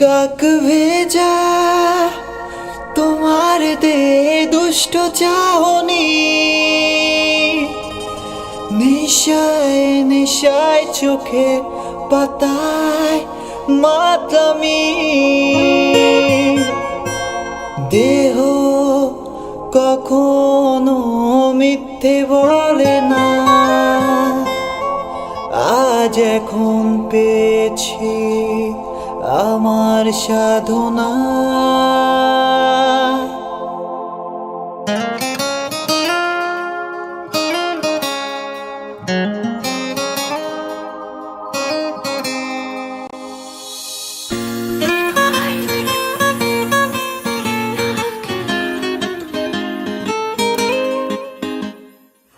কাক ভেজা তোমার দে দুষ্ট চাহনি, নিশায় নিশায় চোখে পাতায় মাতলামি। দেহ কখনো মিথ্যে বলে না, আজ এখন পেয়েছি আমার সাধনা।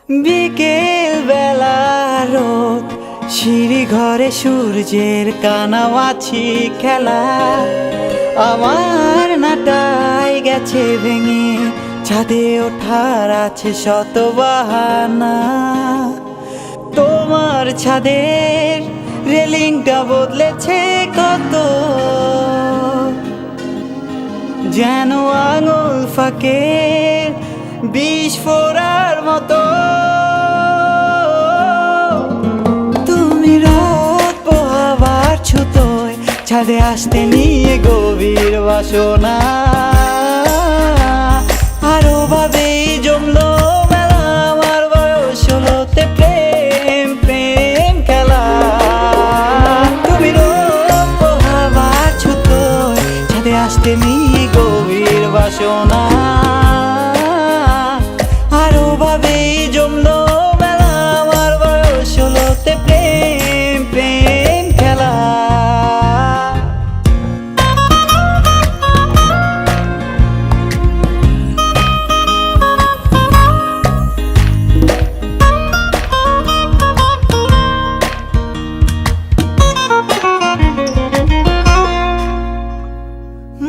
বিকেল বেলা রোদ, সিঁড়ি ঘরে সূর্যের কানামাছি খেলা। আমার নাটাই গেছে ভেঙে, ছাদে ওঠার আছে শত বাহানা। তোমার ছাদের রেলিংটা বদলেছে কত, যেন আঙুল ফাঁকে বিষ ফোড়ার মতো। তুমি রোদ পোহাবার ছুতোয় ছাদে আসতে নিয়ে গভীর বাসনা। আরো ভাবেই জমলো মেলা, আমার বয়স হলোতে প্রেম প্রেম খেলা। তুমি রোদ পোহাবার ছুতোয় ছাদে আসতে নিয়ে গভীর বাসনা। আরো ভাবেই জমলো মেলা, আমার বয়স হলোতে প্রেম প্রেম খেলা।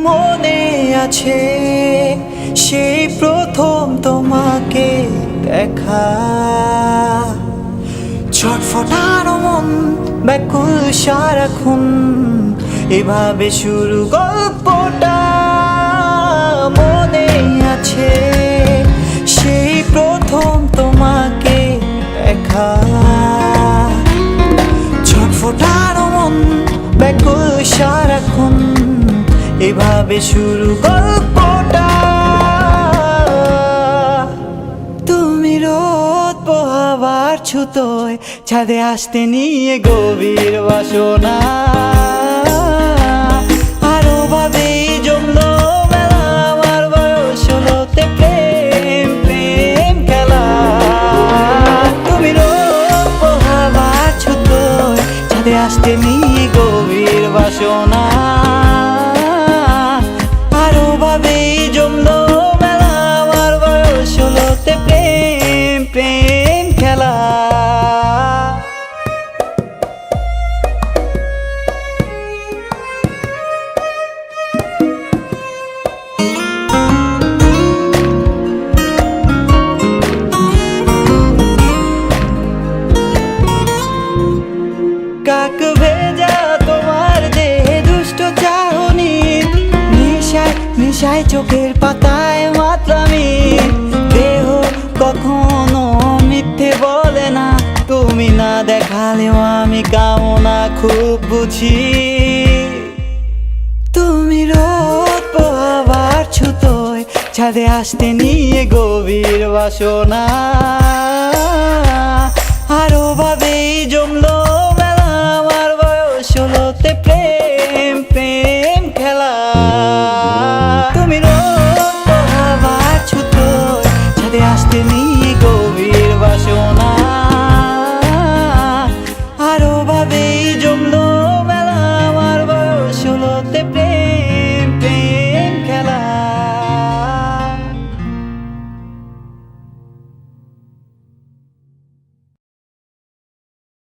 মনে আছে সেই প্রথম তোমাকে দেখা, ছটফটানো মন ব্যাকুল সারাক্ষণ, এভাবে শুরু গল্পটা। মনে আছে সেই প্রথম তোমাকে দেখা, ছটফটানো মন ব্যাকুল সারাক্ষণ, এভাবে শুরু গল্পটা। তুমি রোদ পোহাবার ছুতোয় ছাদে আসতে নিয়ে গভীর বাসনা। আরো ভাবেই জমলো মেলা, আমার বয়স হলোতে প্রেম প্রেম খেলা। তুমি রোদ পোহাবার ছুতোয় ছাদে আসতে নিয়ে গভীর বাসনা। আরো ভাবেই জমলো মেলা, আমার বয়স হলোতে প্রেম প্রেম খেলা। কাক ভেজা তোমার দেহে দুষ্ট চাহনি, নিশায় নিশায় চোখের পাতায় মাতলামি। দেহ কখনো মিথ্যে বলে না, তুমি না দেখালেও আমি কামনা খুব বুঝি। তুমি রোদ পোহাবার ছুতোয় ছাদে আসতে নিয়ে গভীর বাসনা। আরো ভাবেই জমলো